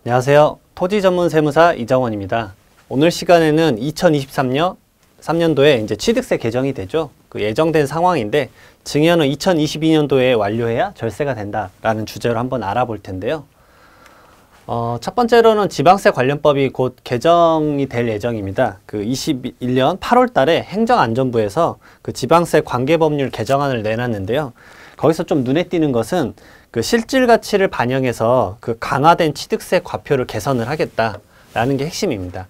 안녕하세요. 토지 전문 세무사 이정원입니다. 오늘 시간에는 2023년도에 이제 취득세 개정이 되죠. 그 예정된 상황인데 증여는 2022년도에 완료해야 절세가 된다라는 주제로 한번 알아볼 텐데요. 첫 번째로는 지방세 관련법이 곧 개정이 될 예정입니다. 그 21년 8월 달에 행정안전부에서 그 지방세 관계법률 개정안을 내놨는데요. 거기서 좀 눈에 띄는 것은 그 실질 가치를 반영해서 그 강화된 취득세 과표를 개선을 하겠다라는 게 핵심입니다.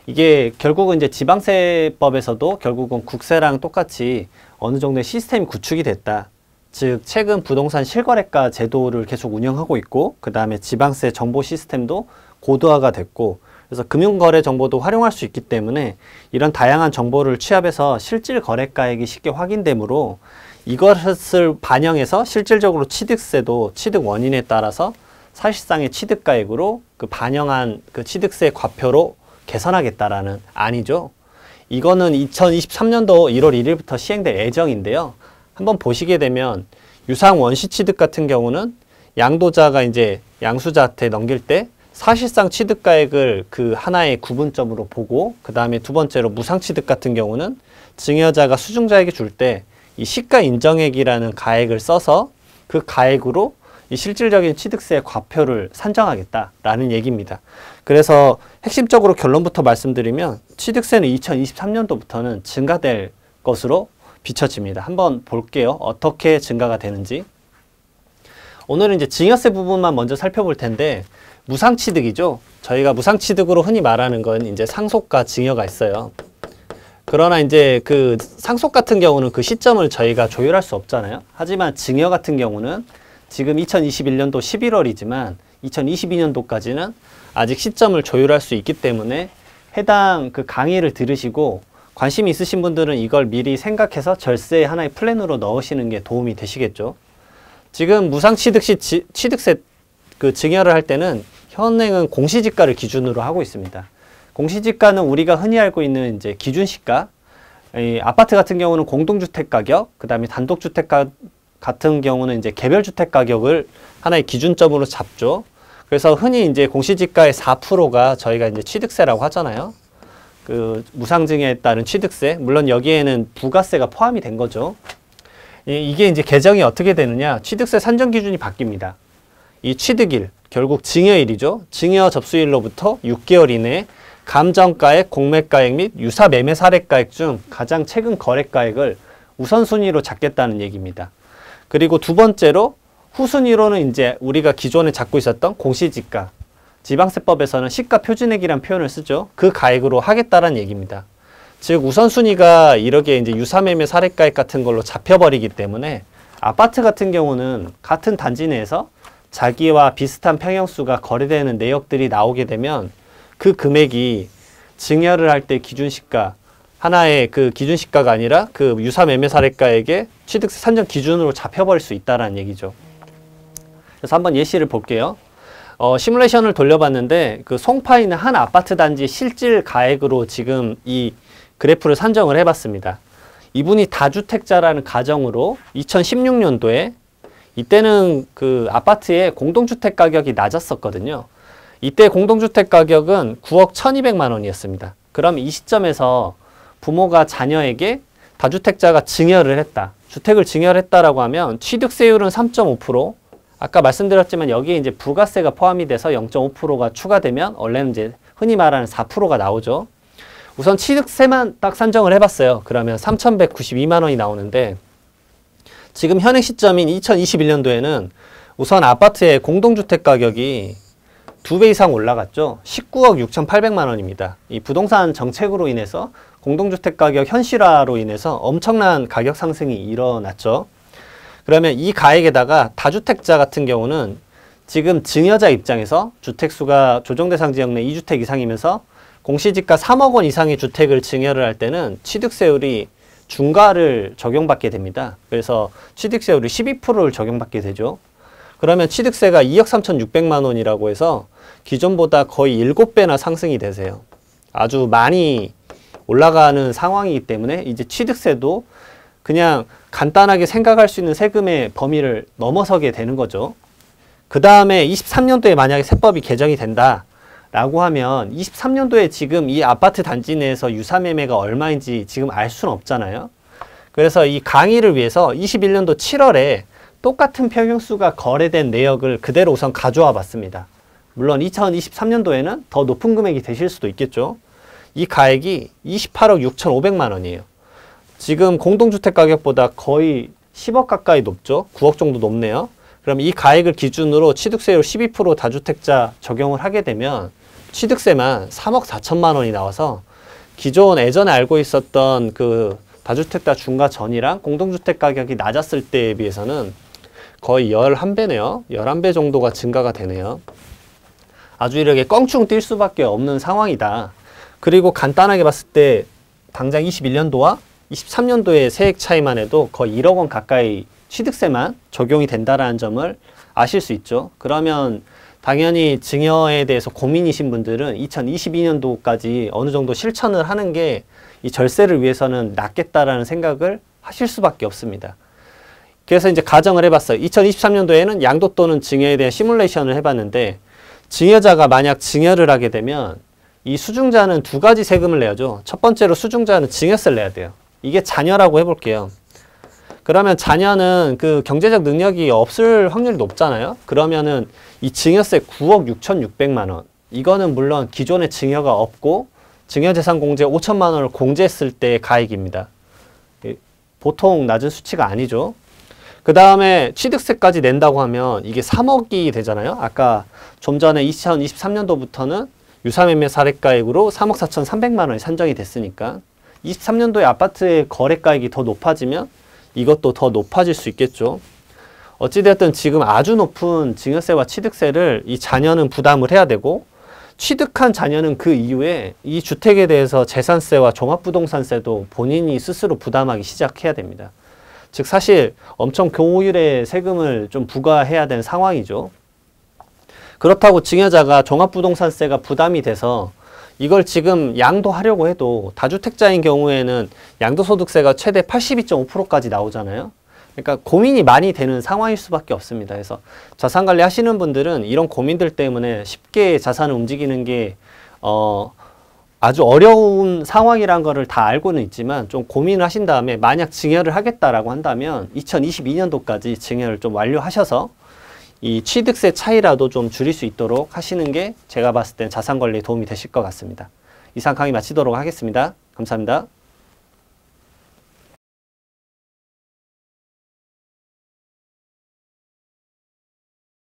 이게 결국은 이제 지방세법에서도 결국은 국세랑 똑같이 어느 정도의 시스템이 구축이 됐다. 즉 최근 부동산 실거래가 제도를 계속 운영하고 있고 그 다음에 지방세 정보 시스템도 고도화가 됐고 그래서 금융거래 정보도 활용할 수 있기 때문에 이런 다양한 정보를 취합해서 실질 거래가액이 쉽게 확인되므로 이것을 반영해서 실질적으로 취득세도 취득 원인에 따라서 사실상의 취득가액으로 그 반영한 그 취득세 과표로 개선하겠다라는 안이죠. 이거는 2023년도 1월 1일부터 시행될 예정인데요. 한번 보시게 되면 유상 원시 취득 같은 경우는 양도자가 이제 양수자한테 넘길 때 사실상 취득가액을 그 하나의 구분점으로 보고 그 다음에 두 번째로 무상 취득 같은 경우는 증여자가 수증자에게 줄 때 이 시가 인정액이라는 가액을 써서 그 가액으로 이 실질적인 취득세 과표를 산정하겠다라는 얘기입니다. 그래서 핵심적으로 결론부터 말씀드리면 취득세는 2023년도부터는 증가될 것으로 비춰집니다. 한번 볼게요. 어떻게 증가가 되는지. 오늘은 이제 증여세 부분만 먼저 살펴볼 텐데 무상취득이죠. 저희가 무상취득으로 흔히 말하는 건 이제 상속과 증여가 있어요. 그러나 이제 그 상속 같은 경우는 그 시점을 저희가 조율할 수 없잖아요. 하지만 증여 같은 경우는 지금 2021년도 11월이지만 2022년도까지는 아직 시점을 조율할 수 있기 때문에 해당 그 강의를 들으시고 관심이 있으신 분들은 이걸 미리 생각해서 절세의 하나의 플랜으로 넣으시는 게 도움이 되시겠죠. 지금 무상취득 시 취득세 그 증여를 할 때는 현행은 공시지가를 기준으로 하고 있습니다. 공시지가는 우리가 흔히 알고 있는 이제 기준시가, 이 아파트 같은 경우는 공동주택 가격, 그 다음에 단독주택 같은 경우는 이제 개별주택 가격을 하나의 기준점으로 잡죠. 그래서 흔히 이제 공시지가의 4%가 저희가 이제 취득세라고 하잖아요. 그 무상증여에 따른 취득세, 물론 여기에는 부가세가 포함이 된 거죠. 이게 이제 개정이 어떻게 되느냐, 취득세 산정 기준이 바뀝니다. 이 취득일, 결국 증여일이죠. 증여 접수일로부터 6개월 이내에 감정가액, 공매가액 및 유사 매매 사례가액 중 가장 최근 거래가액을 우선순위로 잡겠다는 얘기입니다. 그리고 두 번째로 후순위로는 이제 우리가 기존에 잡고 있었던 공시지가, 지방세법에서는 시가 표준액이라는 표현을 쓰죠. 그 가액으로 하겠다는 얘기입니다. 즉 우선순위가 이렇게 이제 유사매매 사례가액 같은 걸로 잡혀버리기 때문에 아파트 같은 경우는 같은 단지 내에서 자기와 비슷한 평형수가 거래되는 내역들이 나오게 되면 그 금액이 증여를 할 때 기준시가, 하나의 그 기준시가가 아니라 그 유사매매 사례가액의 취득세 산정 기준으로 잡혀버릴 수 있다는 얘기죠. 그래서 한번 예시를 볼게요. 시뮬레이션을 돌려봤는데 그 송파에 있는 한 아파트 단지 실질 가액으로 지금 이 그래프를 산정을 해봤습니다. 이분이 다주택자라는 가정으로 2016년도에 이때는 그 아파트의 공동주택 가격이 낮았었거든요. 이때 공동주택 가격은 9억 1200만 원이었습니다. 그럼 이 시점에서 부모가 자녀에게 다주택자가 증여를 했다. 주택을 증여를 했다라고 하면 취득세율은 3.5%, 아까 말씀드렸지만 여기에 이제 부가세가 포함이 돼서 0.5%가 추가되면 원래는 이제 흔히 말하는 4%가 나오죠. 우선 취득세만 딱 산정을 해봤어요. 그러면 3,192만 원이 나오는데 지금 현행 시점인 2021년도에는 우선 아파트의 공동주택 가격이 2배 이상 올라갔죠. 19억 6,800만 원입니다. 이 부동산 정책으로 인해서 공동주택 가격 현실화로 인해서 엄청난 가격 상승이 일어났죠. 그러면 이 가액에다가 다주택자 같은 경우는 지금 증여자 입장에서 주택수가 조정대상 지역 내 2주택 이상이면서 공시지가 3억 원 이상의 주택을 증여를 할 때는 취득세율이 중과를 적용받게 됩니다. 그래서 취득세율이 12%를 적용받게 되죠. 그러면 취득세가 2억 3,600만 원이라고 해서 기존보다 거의 7배나 상승이 되세요. 아주 많이 올라가는 상황이기 때문에 이제 취득세도 그냥 간단하게 생각할 수 있는 세금의 범위를 넘어서게 되는 거죠. 그 다음에 23년도에 만약에 세법이 개정이 된다 라고 하면 23년도에 지금 이 아파트 단지 내에서 유사매매가 얼마인지 지금 알 수는 없잖아요. 그래서 이 강의를 위해서 21년도 7월에 똑같은 평형수가 거래된 내역을 그대로 우선 가져와 봤습니다. 물론 2023년도에는 더 높은 금액이 되실 수도 있겠죠. 이 가액이 28억 6,500만 원이에요. 지금 공동주택 가격보다 거의 10억 가까이 높죠. 9억 정도 높네요. 그럼 이 가액을 기준으로 취득세율 12% 다주택자 적용을 하게 되면 취득세만 3억 4천만 원이 나와서 기존 예전에 알고 있었던 그 다주택자 중과 전이랑 공동주택 가격이 낮았을 때에 비해서는 거의 11배네요. 11배 정도가 증가가 되네요. 아주 이렇게 껑충 뛸 수밖에 없는 상황이다. 그리고 간단하게 봤을 때 당장 21년도와 23년도의 세액 차이만 해도 거의 1억 원 가까이 취득세만 적용이 된다는 점을 아실 수 있죠. 그러면 당연히 증여에 대해서 고민이신 분들은 2022년도까지 어느 정도 실천을 하는 게 이 절세를 위해서는 낫겠다라는 생각을 하실 수밖에 없습니다. 그래서 이제 가정을 해봤어요. 2023년도에는 양도 또는 증여에 대한 시뮬레이션을 해봤는데 증여자가 만약 증여를 하게 되면 이 수중자는 두 가지 세금을 내야죠. 첫 번째로 수중자는 증여세를 내야 돼요. 이게 자녀라고 해볼게요. 그러면 자녀는 그 경제적 능력이 없을 확률이 높잖아요. 그러면은 이 증여세 9억 6,600만 원. 이거는 물론 기존에 증여가 없고 증여재산공제 5천만 원을 공제했을 때의 가액입니다. 보통 낮은 수치가 아니죠. 그 다음에 취득세까지 낸다고 하면 이게 3억이 되잖아요. 아까 좀 전에 2023년도부터는 유사매매 사례가액으로 3억 4,300만 원이 산정이 됐으니까 23년도에 아파트의 거래가액이 더 높아지면 이것도 더 높아질 수 있겠죠. 어찌되었든 지금 아주 높은 증여세와 취득세를 이 자녀는 부담을 해야 되고 취득한 자녀는 그 이후에 이 주택에 대해서 재산세와 종합부동산세도 본인이 스스로 부담하기 시작해야 됩니다. 즉 사실 엄청 고율의 세금을 좀 부과해야 되는 상황이죠. 그렇다고 증여자가 종합부동산세가 부담이 돼서 이걸 지금 양도하려고 해도 다주택자인 경우에는 양도소득세가 최대 82.5%까지 나오잖아요. 그러니까 고민이 많이 되는 상황일 수밖에 없습니다. 그래서 자산관리 하시는 분들은 이런 고민들 때문에 쉽게 자산을 움직이는 게 아주 어려운 상황이란 거를 다 알고는 있지만 좀 고민을 하신 다음에 만약 증여를 하겠다라고 한다면 2022년도까지 증여를 좀 완료하셔서 이 취득세 차이라도 좀 줄일 수 있도록 하시는 게 제가 봤을 때 자산관리에 도움이 되실 것 같습니다. 이상 강의 마치도록 하겠습니다. 감사합니다.